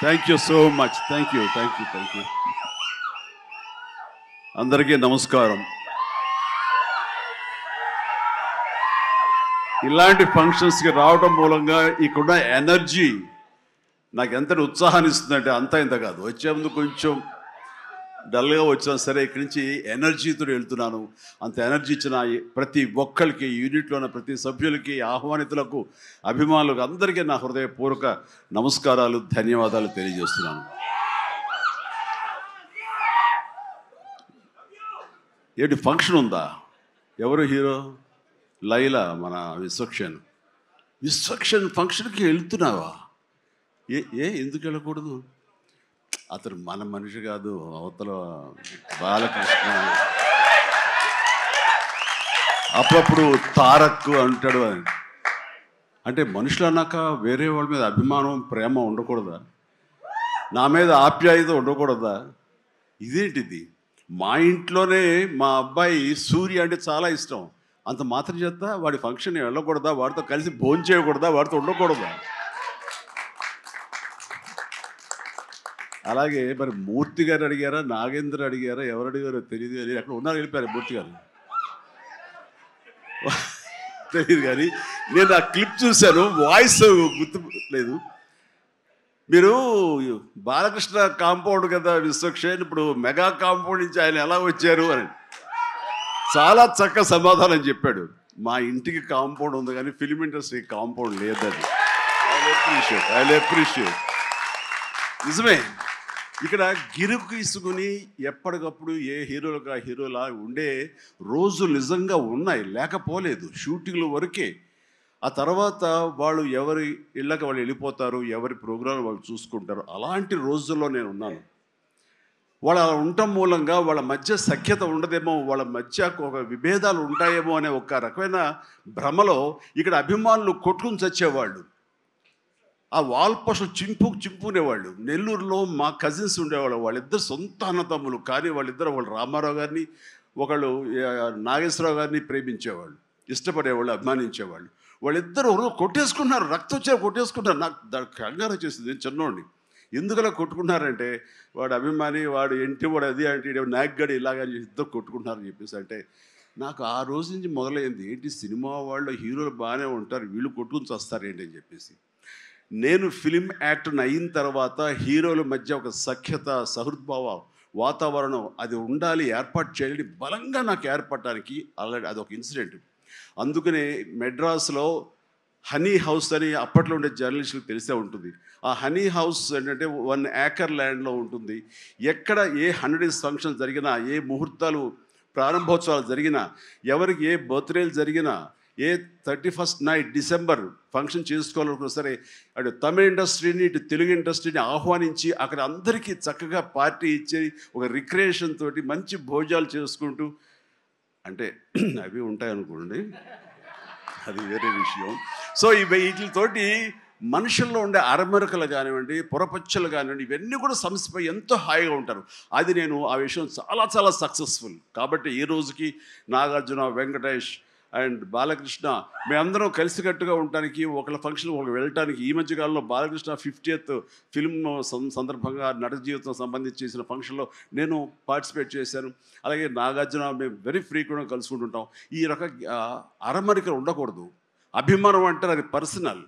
Thank you so much. Thank you. అందరికీ నమస్కారం. ఇలాంటి ఫంక్షన్స్కి రావడం మూలంగా ఇక్కడున్న ఎనర్జీ నాకు ఎంత ఉత్సాహాన్ని ఇస్తుందంటే అంత ఇంత కాదు. వచ్చే ముందు కొంచెం డల్గా వచ్చినా సరే ఇక్కడి నుంచి ఎనర్జీతో వెళ్తున్నాను. అంత ఎనర్జీ ఇచ్చిన ప్రతి ఒక్కరికి, యూనిట్లో ఉన్న ప్రతి సభ్యులకి, ఆహ్వానితులకు, అభిమానులకు అందరికీ నా హృదయపూర్వక నమస్కారాలు, ధన్యవాదాలు తెలియజేస్తున్నాను. ఏంటి ఫంక్షన్ ఉందా? ఎవరు హీరో? లైలా, మన విశ్వక్షన్ ఫంక్షన్కి వెళ్తున్నావా? ఎందుకు వెళ్ళకూడదు? అతను మన మనిషి కాదు, అవతల బాలకృష్ణ. అప్పుడప్పుడు తారక్ అంటాడు. అంటే మనుషులు అన్నాక వేరే వాళ్ళ మీద అభిమానం, ప్రేమ ఉండకూడదా? నా మీద ఆప్యాయత ఉండకూడదా? ఇదేంటిది? మా ఇంట్లోనే మా అబ్బాయి సూర్య అంటే చాలా ఇష్టం. అంత మాత్రం చేత వాడి ఫంక్షన్ వెళ్ళకూడదా? వాడితో కలిసి భోజనం చేయకూడదా? వాడితో ఉండకూడదా? అలాగే మరి మూర్తి గారు అడిగారా, నాగేంద్ర అడిగారా, ఎవరు అడిగారో తెలియదు కానీ అక్కడ ఉన్నారు, వెళ్ళిపోయారు మూర్తి గారు. తెలియదు కానీ నేను ఆ క్లిప్ చూశాను, వాయిస్ గుర్తు లేదు. మీరు బాలకృష్ణ కాంపౌండ్ కదా విశ్వక్సేన్, ఇప్పుడు మెగా కాంపౌండ్ నుంచి ఆయన ఎలా వచ్చారు అని చాలా చక్కగా సమాధానం చెప్పాడు. మా ఇంటికి కాంపౌండ్ ఉంది కానీ ఫిలిం ఇండస్ట్రీ కాంపౌండ్ లేదని. I appreciate. నిజమే, ఇక్కడ గిరుకు తీసుకుని ఎప్పటికప్పుడు ఏ హీరోలకు ఆ హీరోలా ఉండే రోజులు నిజంగా ఉన్నాయి, లేకపోలేదు. షూటింగ్ల వరకే. ఆ తర్వాత వాళ్ళు ఎవరి ఇళ్ళకి వాళ్ళు వెళ్ళిపోతారు, ఎవరి ప్రోగ్రాం వాళ్ళు చూసుకుంటారు. అలాంటి రోజుల్లో నేను ఉన్నాను. వాళ్ళు అలా ఉండటం మూలంగా వాళ్ళ మధ్య సఖ్యత ఉండదేమో, వాళ్ళ మధ్య ఒక విభేదాలు ఉంటాయేమో అనే ఒక రకమైన భ్రమలో ఇక్కడ అభిమానులు కొట్టుకుని చచ్చేవాళ్ళు. ఆ వాల్ పోస్టులు చింపుకునేవాళ్ళు. నెల్లూరులో మా కజిన్స్ ఉండేవాళ్ళు, వాళ్ళిద్దరు సొంత అన్నతమ్ములు. కానీ వాళ్ళిద్దరు, ఒకళ్ళు రామారావు గారిని, ఒకళ్ళు నాగేశ్వరరావు గారిని ప్రేమించేవాళ్ళు, ఇష్టపడేవాళ్ళు, అభిమానించేవాళ్ళు. వాళ్ళిద్దరు కొట్టేసుకున్నారు, రక్తం వచ్చే కొట్టేసుకుంటారు. నాకు దానికి కంగారు వచ్చేసింది. నేను చిన్నోడిని. ఎందుకలా కొట్టుకున్నారంటే వాడు అభిమాని, వాడు ఏంటి, వాడు అది అంటే నాగ్గడి ఇలాగ ఇద్దరు కొట్టుకుంటున్నారని చెప్పేసి. అంటే నాకు ఆ రోజు నుంచి మొదలైంది, ఏంటి సినిమా వాళ్ళు హీరోలు బాగానే ఉంటారు, వీళ్ళు కొట్టుకుని వస్తారేంటి అని చెప్పేసి. నేను ఫిలిం యాక్టర్ని అయిన తర్వాత హీరోల మధ్య ఒక సఖ్యత, సహృద్భావ వాతావరణం అది ఉండాలి, ఏర్పాటు చేయాలి బలంగా నాకు ఏర్పడటానికి ఆల్రెడీ అదొక ఇన్సిడెంట్. అందుకనే మెడ్రాస్లో హనీ హౌస్ అని అప్పట్లో ఉండే జర్నలిస్టులకు తెలిసే ఉంటుంది. ఆ హనీ హౌస్ ఏంటంటే 1 ఏకర్ ల్యాండ్లో ఉంటుంది. ఎక్కడ ఏ 100 ఫంక్షన్ జరిగినా, ఏ ముహూర్తాలు ప్రారంభోత్సవాలు జరిగినా, ఎవరికి ఏ బర్త్డేలు జరిగినా, ఏ 31st నైట్ డిసెంబర్ ఫంక్షన్ చేసుకోవాలనుకున్నా సరే అటు తమిళ ఇండస్ట్రీని, ఇటు తెలుగు ఇండస్ట్రీని ఆహ్వానించి అక్కడ అందరికీ చక్కగా పార్టీ ఇచ్చి ఒక రిక్రియేషన్ తోటి మంచి భోజనాలు చేసుకుంటూ, అంటే అవి ఉంటాయనుకోండి, అది వేరే విషయం. సో వీటితోటి మనుషుల్లో ఉండే అరమరకలు కానివ్వండి, పొరపచ్చలు కానివ్వండి, ఇవన్నీ కూడా సమస్యపై ఎంతో హాయిగా ఉంటారు. అది నేను ఆ విషయం చాలా చాలా సక్సెస్ఫుల్. కాబట్టి ఈ రోజుకి నాగార్జున, వెంకటేష్ అండ్ బాలకృష్ణ మేమందరం కలిసికట్టుగా ఉండటానికి, ఒకళ్ళ ఫంక్షన్ ఒకళ్ళు వెళ్ళటానికి, ఈ మధ్యకాలంలో బాలకృష్ణ 50th ఫిల్మ్ సందర్భంగా నట జీవితం సంబంధించి చేసిన ఫంక్షన్లో నేను పార్టిసిపేట్ చేశాను. అలాగే నాగార్జున మేము వెరీ ఫ్రీక్వెంట్గా కలుసుకుంటుంటాం. ఈ రకంగా అరమరికలు ఉండకూడదు. అభిమానం అంటే అది పర్సనల్.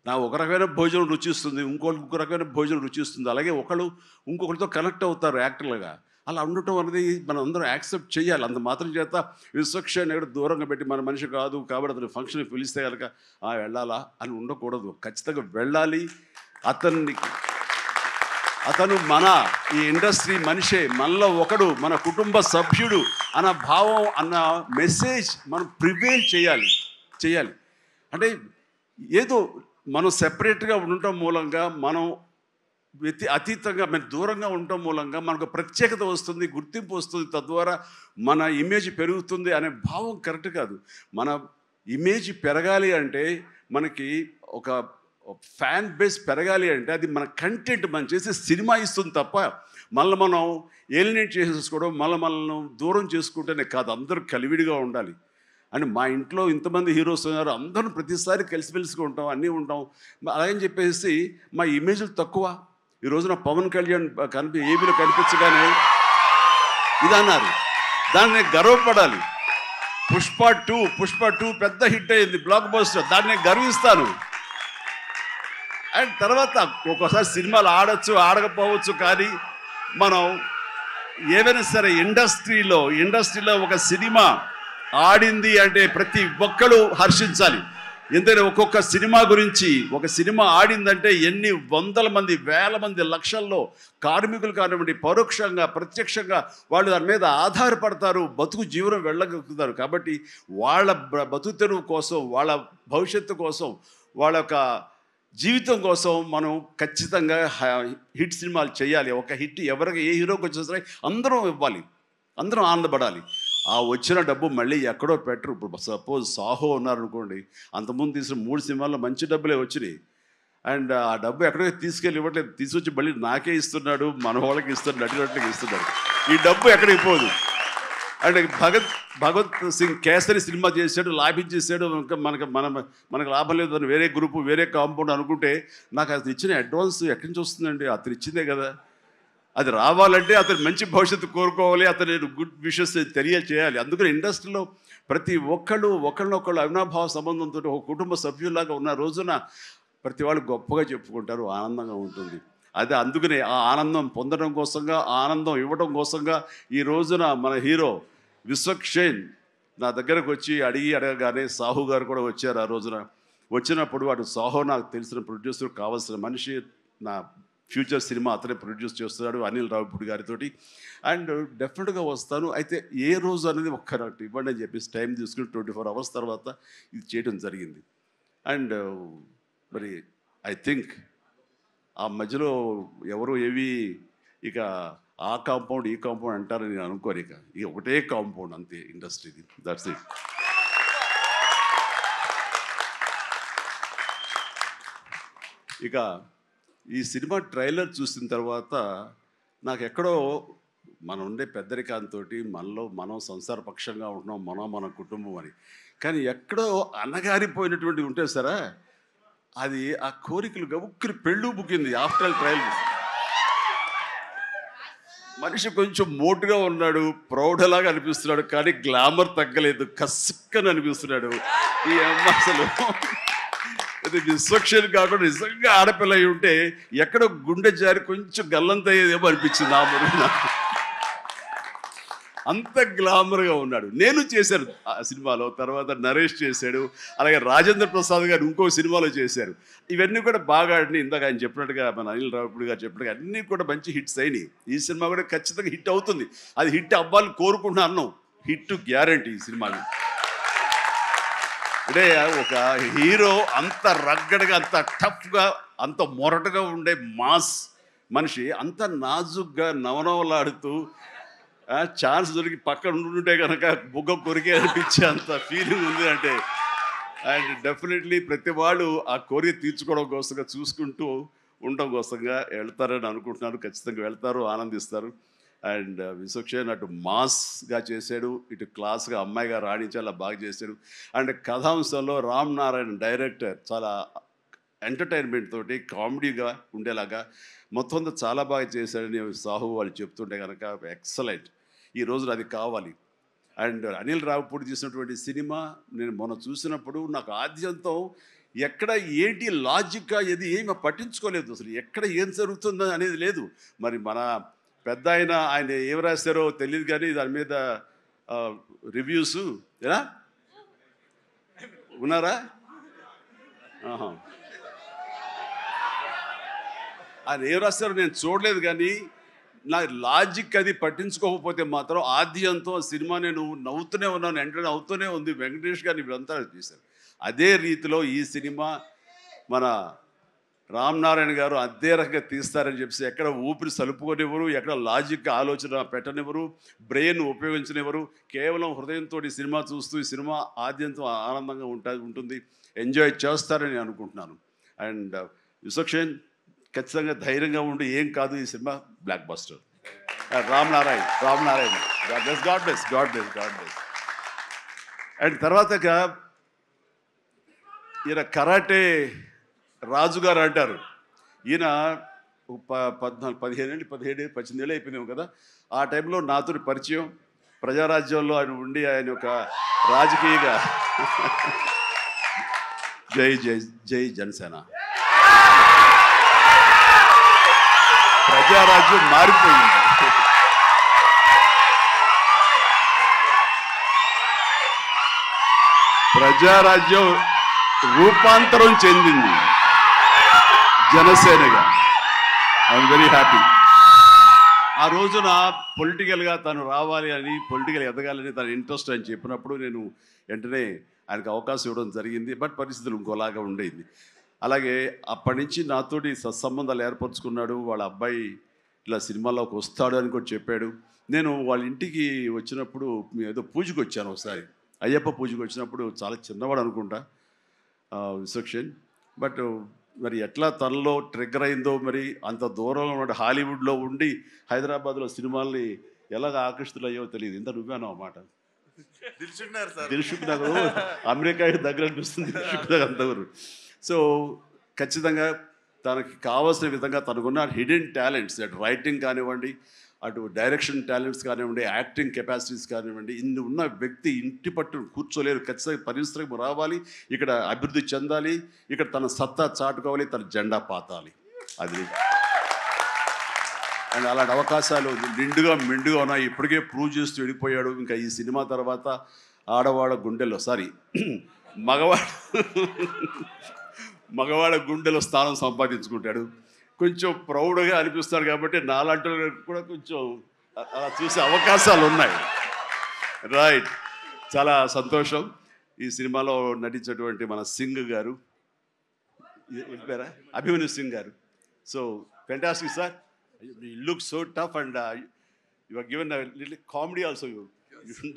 నా ఒక రకమైన భోజనం రుచిస్తుంది, ఇంకొక రకమైన భోజనం రుచిస్తుంది. అలాగే ఒకళ్ళు ఇంకొకరితో కనెక్ట్ అవుతారు యాక్టర్లుగా. అలా ఉండటం అనేది మనం అందరం యాక్సెప్ట్ చేయాలి. అంత మాత్రం చేత విశ్వక్సేన్ ఎక్కడ దూరంగా పెట్టి మన మనిషి కాదు కాబట్టి అతను ఫంక్షన్కి పిలిస్తే కనుక వెళ్ళాలా అని ఉండకూడదు. ఖచ్చితంగా వెళ్ళాలి. అతను మన ఈ ఇండస్ట్రీ మనిషే, మనలో ఒకడు, మన కుటుంబ సభ్యుడు అన్న భావం, అన్న మెసేజ్ మనం ప్రివేల్ చేయాలి. అంటే ఏదో మనం సెపరేట్గా ఉండటం మూలంగా, మనం అతీతంగా మన దూరంగా ఉండటం మూలంగా మనకు ప్రత్యేకత వస్తుంది, గుర్తింపు వస్తుంది, తద్వారా మన ఇమేజ్ పెరుగుతుంది అనే భావం కరెక్ట్ కాదు. మన ఇమేజ్ పెరగాలి అంటే, మనకి ఒక ఫ్యాన్ బేస్ పెరగాలి అంటే అది మన కంటెంట్, మనం చేసే సినిమా ఇస్తుంది తప్ప మళ్ళీ మనం ఏలినేట్ చేసేసుకోవడం, మనల్ని దూరం చేసుకుంటేనే కాదు. అందరూ కలివిడిగా ఉండాలి. అండ్ మా ఇంట్లో ఇంతమంది హీరోస్ ఉన్నారు, అందరూ ప్రతిసారి కలిసిమెలిసిగా ఉంటాం, అన్నీ ఉంటాం. అలాగని చెప్పేసి మా ఇమేజ్లు తక్కువ, ఈ రోజున పవన్ కళ్యాణ్ ఏబీలో కనిపించగానే ఇది అన్నారు. దాన్ని గర్వపడాలి. పుష్ప 2 పెద్ద హిట్ అయింది, బ్లాక్ బస్టర్. దాన్ని గర్విస్తాను. అండ్ తర్వాత ఒక్కోసారి సినిమాలు ఆడచ్చు ఆడకపోవచ్చు, కానీ మనం ఏవైనా సరే ఇండస్ట్రీలో ఒక సినిమా ఆడింది అంటే ప్రతి ఒక్కరు హర్షించాలి. ఎందుకంటే ఒక్కొక్క సినిమా గురించి, ఒక సినిమా ఆడిందంటే ఎన్ని వందల మంది, వేల మంది, లక్షల్లో కార్మికులు కానివ్వండి, పరోక్షంగా ప్రత్యక్షంగా వాళ్ళు దాని మీద ఆధారపడతారు, బతుకు జీవనం వెళ్ళగలుగుతారు. కాబట్టి వాళ్ళ బతుకు తెరువు కోసం, వాళ్ళ భవిష్యత్తు కోసం, వాళ్ళ యొక్క జీవితం కోసం మనం ఖచ్చితంగా హిట్ సినిమాలు చేయాలి. ఒక హిట్ ఎవరికి ఏ హీరోకి వచ్చినా సరే అందరం ఇవ్వాలి, అందరం ఆనందపడాలి. ఆ వచ్చిన డబ్బు మళ్ళీ ఎక్కడో పెట్టరు. ఇప్పుడు సపోజ్ సాహో ఉన్నారనుకోండి, అంతకుముందు తీసిన 3 సినిమాల్లో మంచి డబ్బులే వచ్చినాయి. అండ్ ఆ డబ్బు ఎక్కడో తీసుకెళ్ళి ఇవ్వట్లేదు, తీసుకొచ్చి మళ్ళీ నాకే ఇస్తున్నాడు, మన వాళ్ళకి ఇస్తున్నాడు, నటినట్లకి ఇస్తున్నాడు. ఈ డబ్బు ఎక్కడికి పోదు. అండ్ భగత్ సింగ్ కేసరి సినిమా చేశాడు, లాభించేసాడు, ఇంకా మనకు లాభం లేదు అని వేరే గ్రూపు, వేరే కాంపౌండ్ అనుకుంటే, నాకు అతను ఇచ్చిన అడ్వాన్స్ ఎక్కడి నుంచి వస్తుందండి? అతను ఇచ్చిందే కదా. అది రావాలంటే అతను మంచి భవిష్యత్తు కోరుకోవాలి, అతను గుడ్ విషెస్ తెలియచేయాలి. అందుకని ఇండస్ట్రీలో ప్రతి ఒక్కళ్ళు ఒకళ్ళనొకళ్ళు అవినాభావ సంబంధంతో ఒక కుటుంబ సభ్యుల్లాగా ఉన్న రోజున ప్రతి వాళ్ళు గొప్పగా చెప్పుకుంటారు, ఆనందంగా ఉంటుంది. అదే అందుకనే ఆ ఆనందం పొందడం కోసంగా, ఆనందం ఇవ్వడం కోసంగా ఈ రోజున మన హీరో విశ్వక్షేణ్ నా దగ్గరకు వచ్చి అడగగానే సాహు గారు కూడా వచ్చారు. ఆ రోజున వచ్చినప్పుడు వాడు సాహో నాకు తెలిసిన ప్రొడ్యూసర్, కావాల్సిన మనిషి, నా ఫ్యూచర్ సినిమా అతనే ప్రొడ్యూస్ చేస్తున్నాడు అనిల్ రావిపూడి గారితో. అండ్ డెఫినెట్గా వస్తాను, అయితే ఏ రోజు అనేది నాకు ఇవ్వండి అని చెప్పేసి టైం తీసుకుని 24 hours తర్వాత ఇది చేయడం జరిగింది. అండ్ మరి ఐ థింక్ ఆ మధ్యలో ఎవరు ఏవి ఇక ఆ కాంపౌండ్ ఈ కాంపౌండ్ అంటారని నేను అనుకోను. ఇక ఒకటే కాంపౌండ్ అంతే ఇండస్ట్రీది. That's it. ఇక ఈ సినిమా ట్రైలర్ చూసిన తర్వాత నాకు ఎక్కడో మనం ఉండే పెద్దరికాంతో మనలో మనం సంసార పక్షంగా ఉంటున్నాం, మన కుటుంబం అని, కానీ ఎక్కడో అన్నగారిపోయినటువంటి ఉంటే సరే అది ఆ కోరికలు గబుక్కుని పెళ్ళు బుక్కింది. ఆఫ్టర్ ట్రైలర్ మనిషి కొంచెం మోటుగా ఉన్నాడు, ప్రౌఢలాగా అనిపిస్తున్నాడు, కానీ గ్లామర్ తగ్గలేదు, కసుక్కని అనిపిస్తున్నాడు. ఈ అమ్మ అసలు అది విశ్వక్షేణ్ కాకుండా నిజంగా ఆడపిల్ల అయి ఉంటే ఎక్కడో గుండె జారి కొంచెం గల్లంతయ్యేదేమో అనిపించింది. ఆ మురుగు అంత గ్లామర్గా ఉన్నాడు. నేను చేశాను ఆ సినిమాలో, తర్వాత నరేష్ చేశాడు, అలాగే రాజేంద్ర ప్రసాద్ గారు ఇంకో సినిమాలో చేశారు. ఇవన్నీ కూడా బాగా ఆడినాయి. ఇందాక ఆయన చెప్పినట్టుగా, మన అనిల్ రావిపూడి గారు చెప్పినట్టుగా అన్నీ కూడా మంచి హిట్స్ అయినాయి. ఈ సినిమా కూడా ఖచ్చితంగా హిట్ అవుతుంది. అది హిట్ అవ్వాలని కోరుకుంటున్నాను. హిట్ గ్యారంటీ ఈ సినిమాని. అంటే ఒక హీరో అంత రగ్గడగా, అంత టఫ్గా, అంత మొరటుగా ఉండే మాస్ మనిషి అంత నాజుగ్గా నవనవలాడుతూ ఛాన్స్ దొరికి పక్కన ఉంటుంటే కనుక బుగ్గ కొరికే అనిపించే అంత ఫీలింగ్ ఉంది. అంటే అండ్ డెఫినెట్లీ ప్రతి వాళ్ళు ఆ కోరిక తీర్చుకోవడం కోసంగా, చూసుకుంటూ ఉండడం కోసంగా వెళ్తారని అనుకుంటున్నాను. ఖచ్చితంగా వెళ్తారు, ఆనందిస్తారు. అండ్ విశ్వక్షేణ్ అటు మాస్గా చేశాడు, ఇటు క్లాస్గా అమ్మాయిగా రాణించాలా బాగా చేశాడు. అండ్ కథాంశంలో రామ్ నారాయణ డైరెక్టర్ చాలా ఎంటర్టైన్మెంట్ తోటి కామెడీగా ఉండేలాగా మొత్తం అంతా చాలా బాగా చేశాడని సాహు వాళ్ళు చెప్తుంటే కనుక ఎక్సలెంట్. ఈ రోజున అది కావాలి. అండ్ అనిల్ రావిపూడి చేసినటువంటి సినిమా నేను మొన్న చూసినప్పుడు నాకు ఆద్యంతం ఎక్కడ ఏంటి లాజిక్గా ఏమి పట్టించుకోలేదు. అసలు ఎక్కడ ఏం జరుగుతుందో అనేది లేదు. మరి మన పెద్ద ఆయన ఏం రాశారో తెలియదు, కానీ దాని మీద రివ్యూస్ ఎలా ఉన్నారా? ఆయన ఏం రాశారో నేను చూడలేదు, కానీ నా లాజిక్ అది పట్టించుకోకపోతే మాత్రం ఆద్యంతో సినిమా నేను నవ్వుతూనే ఉన్నాను, ఎంటర్టైన్ అవుతూనే ఉంది. వెంకటేష్ గారిని వీళ్ళంతా చేశారు. అదే రీతిలో ఈ సినిమా మన రామ్ నారాయణ గారు అదే రకంగా తీస్తారని చెప్పేసి ఎక్కడ ఊపిరి సలుపుకొనివ్వరు, ఎక్కడ లాజిక్ ఆలోచన పెట్టనివ్వరు, బ్రెయిన్ ఉపయోగించనివ్వరు. కేవలం హృదయంతో ఈ సినిమా చూస్తూ ఈ సినిమా ఆద్యంతో ఆనందంగా ఉంటుంది, ఎంజాయ్ చేస్తారని అనుకుంటున్నాను. అండ్ విశ్వక్షేణ్ ఖచ్చితంగా ధైర్యంగా ఉండి ఏం కాదు, ఈ cinema block buster. Ram Narayana God bless. And తర్వాత ఈయన కరాటే రాజుగారు అంటారు. ఈయన 14, 17 ఏళ్ళు అయిపోయినాము కదా. ఆ టైంలో నాతో పరిచయం, ప్రజారాజ్యంలో ఆయన ఉండి ఆయన ఒక రాజకీయగా జై జై జై జనసేన. ప్రజారాజ్యం మారిపోయింది. ప్రజారాజ్యం రూపాంతరం చెందింది జనసేనగా. I'm very happy. ఆ రోజున పొలిటికల్గా తను రావాలి అని, పొలిటికల్ ఎదగాలని తన ఇంట్రెస్ట్ అని చెప్పినప్పుడు నేను వెంటనే ఆయనకు అవకాశం ఇవ్వడం జరిగింది. బట్ పరిస్థితులు ఇంకోలాగా ఉండేది. అలాగే అప్పటి నుంచి నాతోటి సత్సంబంధాలు ఏర్పరచుకున్నాడు. వాళ్ళ అబ్బాయి ఇలా సినిమాలోకి వస్తాడు అని కూడా చెప్పాడు. నేను వాళ్ళ ఇంటికి వచ్చినప్పుడు ఏదో పూజకు వచ్చాను ఒకసారి, అయ్యప్ప పూజకు వచ్చినప్పుడు. చాలా చిన్నవాడు అనుకుంటా విశ్వక్షేణ్. బట్ మరి ఎట్లా తనలో ట్రిగ్గర్ అయిందో, మరి అంత దూరంలో ఉన్న హాలీవుడ్లో ఉండి హైదరాబాద్లో సినిమాల్ని ఎలాగ ఆకర్షితులయ్యో తెలియదు. ఇంత నువ్వేనో అన్నమాట. దిల్షుక్ నగర్ అమెరికా దగ్గర అనిపిస్తుంది, దిల్షుక్ నగర్ అంతవరకు. సో ఖచ్చితంగా తనకి కావాల్సిన విధంగా తనకున్న హిడెన్ టాలెంట్స్, అటు రైటింగ్ కానివ్వండి, అటు డైరెక్షన్ టాలెంట్స్ కానివ్వండి, యాక్టింగ్ కెపాసిటీస్ కానివ్వండి, ఇన్ని ఉన్న వ్యక్తి ఇంటి పట్టు కూర్చోలేరు. ఖచ్చితంగా పరిశ్రమ రావాలి, ఇక్కడ అభివృద్ధి చెందాలి, ఇక్కడ తన సత్తా చాటుకోవాలి, తన జెండా పాతాలి. అది అండ్ అలాంటి అవకాశాలు నిండుగా మెండుగా ఉన్నాయి. ఇప్పటికే ప్రూవ్ చేస్తూ వెళ్ళిపోయాడు. ఇంకా ఈ సినిమా తర్వాత ఆడవాళ్ళ గుండెల్లో మగవాళ్ళ గుండెలో స్థానం సంపాదించుకుంటాడు. కొంచెం ప్రౌడ్గా అనిపిస్తాడు. కాబట్టి నాలాంటి కూడా కొంచెం అలా చూసే అవకాశాలు ఉన్నాయి. రైట్, చాలా సంతోషం. ఈ సినిమాలో నటించినటువంటి మన సింగ్ గారు, అభిమన్యు సింగ్ గారు. So fantastic sir. You look so tough and you are given a little comedy also. You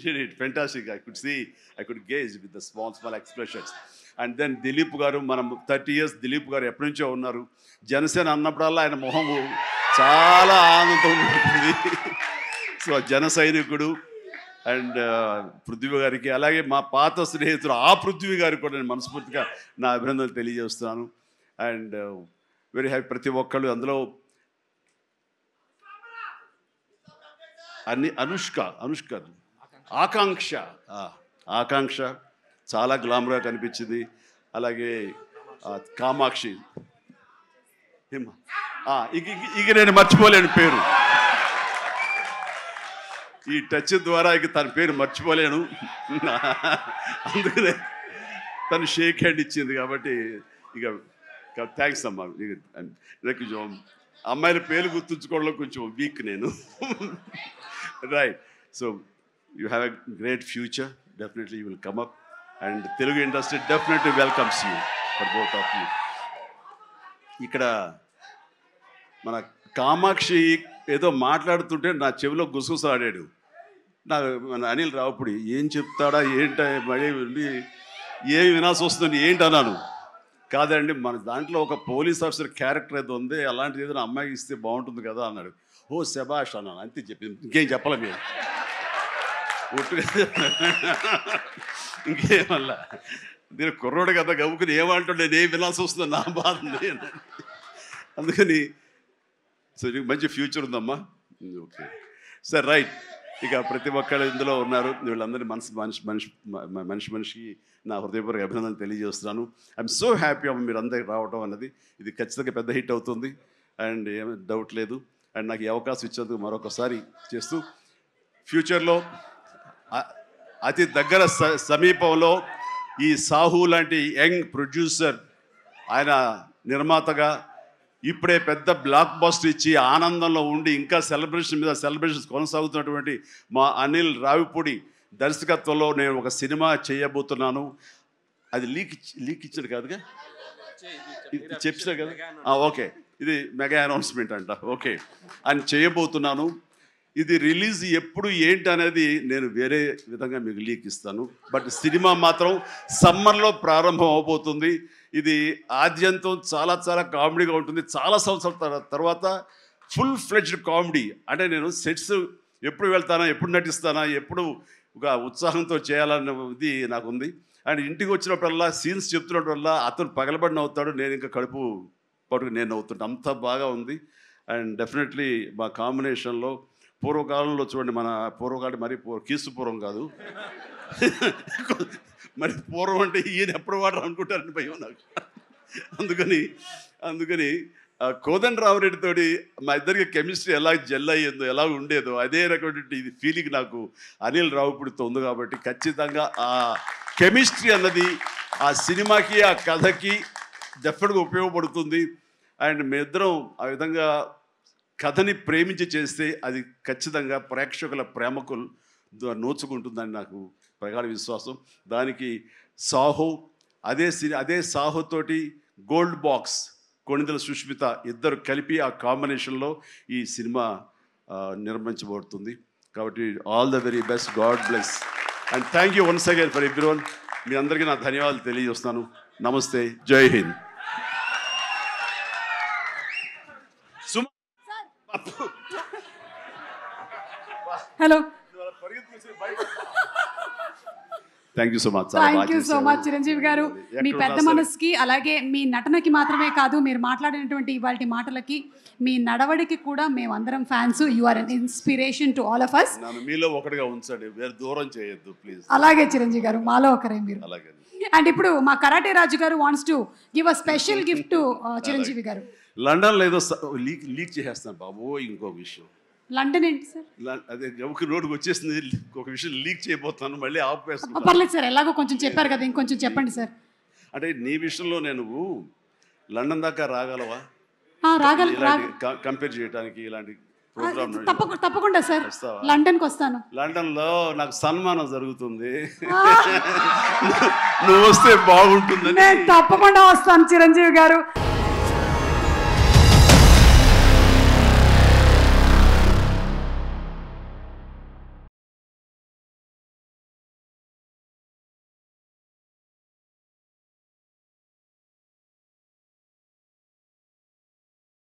did it fantastic. I could gauge with the small expressions. And then Dilip గారు, మనం 30 years దిలీప్ గారు ఎప్పటి నుంచో ఉన్నారు. జనసేన అన్నప్పుడల్లా ఆయన మొహం చాలా ఆనందం ఉంటుంది. సో జన సైనికుడు. అండ్ పృథ్వీ గారికి, అలాగే మా పాత స్నేహితుడు ఆ పృథ్వీ గారికి కూడా నేను మనస్ఫూర్తిగా నా అభినందనలు తెలియజేస్తున్నాను. And very happy. ప్రతి ఒక్కళ్ళు అందులో ఆకాంక్ష చాలా గ్లామర్గా కనిపించింది. అలాగే కామాక్షి, ఇక నేను మర్చిపోలేను పేరు. ఈ టచ్ ద్వారా ఇక తన పేరు మర్చిపోలేను. అందుకనే తను షేక్ హ్యాండ్ ఇచ్చింది. కాబట్టి ఇక థ్యాంక్స్ అమ్మా. కొంచెం అమ్మాయిల పేరు గుర్తుంచుకోవడంలో కొంచెం వీక్ నేను. Right. So you have a great future. Definitely you will come up and Telugu industry definitely welcomes you for both of you. ఇక్కడ మన కామాక్షి ఏదో మాట్లాడుతుంటే నా చెవిలో గుసగుసలాడాడు. మన అనిల్ రావుపూడి ఏం చెప్తాడా ఏంట, మళ్ళీ ఏమి వినాల్సి వస్తుంది ఏంటి అన్నాను. కాదండి, మన దాంట్లో ఒక పోలీస్ ఆఫీసర్ క్యారెక్టర్ ఏదో ఉంది, అలాంటిది ఏదైనా అమ్మాయికి ఇస్తే బాగుంటుంది కదా అన్నాడు. ఓ శభాష్ అన్నాను. అంతే చెప్పింది, ఇంకేం చెప్పాలి మీరు. ఇంకేమల్లా నేను కుర్రోడు కదా గబుకుని ఏమంటుండే నేను వినాల్సి వస్తుంది, నా బాధ. అందుకని సో నీకు మంచి ఫ్యూచర్ ఉందమ్మా. Okay sir, right. ఇక ప్రతి ఒక్కళ్ళు ఇందులో ఉన్నారు. వీళ్ళందరినీ మనిషికి నా హృదయపూర్వక అభినందనలు తెలియజేస్తున్నాను. ఐఎమ్ సో హ్యాపీ అమ్మ మీరు అందరికి రావడం అన్నది. ఇది ఖచ్చితంగా పెద్ద హిట్ అవుతుంది అండ్ ఏమీ డౌట్ లేదు. అండ్ నాకు ఈ అవకాశం ఇచ్చేందుకు మరొకసారి చేస్తూ, ఫ్యూచర్లో అతి దగ్గర సమీపంలో ఈ సాహు లాంటి యంగ్ ప్రొడ్యూసర్, ఆయన నిర్మాతగా ఇప్పుడే పెద్ద బ్లాక్ బస్టర్ ఇచ్చి ఆనందంలో ఉండి ఇంకా సెలబ్రేషన్స్ కొనసాగుతున్నటువంటి మా అనిల్ రావిపూడి దర్శకత్వంలో నేను ఒక సినిమా చేయబోతున్నాను. అది లీక్ ఇచ్చాడు కాదుగా, చెప్పాడు కదా. ఓకే, ఇది మెగా అనౌన్స్మెంట్ అంట. ఓకే, అని చేయబోతున్నాను. ఇది రిలీజ్ ఎప్పుడు ఏంటి అనేది నేను వేరే విధంగా మీకు లీక్ ఇస్తాను. బట్ సినిమా మాత్రం సమ్మర్లో ప్రారంభం అవబోతుంది. ఇది ఆద్యంతం చాలా చాలా కామెడీగా ఉంటుంది. చాలా సంవత్సరాల తర్వాత ఫుల్ ఫ్లెడ్జ్డ్ కామెడీ. అంటే నేను సెట్స్ ఎప్పుడు వెళ్తానా, ఎప్పుడు నటిస్తానా, ఎప్పుడు ఒక ఉత్సాహంతో చేయాలన్నది నాకు ఉంది. అండ్ ఇంటికి వచ్చినప్పుడల్లా సీన్స్ చెప్తున్నప్పుడల్లా అతను పగలబడి నవ్వుతాడు, నేను ఇంకా కడుపు పట్టుకు నేను నవ్వుతుంటాను. అంత బాగా ఉంది. అండ్ డెఫినెట్లీ మా కాంబినేషన్లో పూర్వకాలంలో చూడండి, మన పూర్వకాలం మరి కీసుపూర్వం కాదు, మరి పూర్వం అంటే ఈయన ఎప్పుడు వాడరు అనుకుంటారని భయం నాకు. అందుకని కోదండరామరెడ్డితోటి మా ఇద్దరికి కెమిస్ట్రీ ఎలా జెల్ అయ్యేదో, ఎలా ఉండేదో అదే రకమైనటువంటి ఇది ఫీలింగ్ నాకు అనిల్ రావుపూడితో ఉంది. కాబట్టి ఖచ్చితంగా ఆ కెమిస్ట్రీ అన్నది ఆ సినిమాకి, ఆ కథకి డెఫినెట్గా ఉపయోగపడుతుంది. అండ్ మీ ఇద్దరం ఆ విధంగా కథని ప్రేమించి చేస్తే అది ఖచ్చితంగా ప్రేక్షకుల ప్రేమకు నోచుకుంటుందని నాకు ప్రగాఢ విశ్వాసం. దానికి సాహో, అదే సాహోతోటి గోల్డ్ బాక్స్ కొణిదెల సుష్మిత ఇద్దరు కలిపి ఆ కాంబినేషన్లో ఈ సినిమా నిర్మించబడుతుంది. కాబట్టి all the very best, god bless and thank you once again for everyone. మీ అందరికీ నా ధన్యవాదాలు తెలియజేస్తున్నాను. నమస్తే, జై Hind. Hello, thank you so much. Thank you so much Chiranjeevi గారు. మీ పెద్ద మనసుకి, అలాగే మీ నటనకి మాత్రమే కాదు, మీరు మాట్లాడినటువంటి ఇవాళ మాటలకి, మీ నడవడికి కూడా మేమందరం fans. You are an inspiration to all of us. మీలో ఒకటిగా ఉంచండి, వేరే దూరం చేయొద్దు ప్లీజ్. అలాగే చిరంజీవి గారు, మాలో ఒకరే మీరు. అలాగే. అండ్ ఇప్పుడు మా కరాటే రాజు గారు wants to give a special gift to Chiranjeevi గారు. లండన్లో ఏదో లీక్ చేసేస్తాను బాబు. ఇంకో విషయం, లండన్ ఏంటి సార్? అదే ఒక రోడ్డుకి వచ్చేసింది, ఒక విషయం లీక్ చేయబోతున్నాను, మళ్ళీ ఆపేస్తాను. పర్లేదు సార్, ఎలాగో కొంచెం చెప్పారు కదా, ఇంకొంచెం చెప్పండి సార్. అంటే నీ విషయంలో నేను లండన్ దాకా రాగలవా? కంపేర్ చేయడానికి ఇలాంటి ప్రోగ్రామ్? తప్పకుండా సార్, లండన్కి వస్తాను. లండన్లో నాకు సన్మానం జరుగుతుంది, నువ్వు వస్తే బాగుంటుందని. తప్పకుండా వస్తాను చిరంజీవి గారు.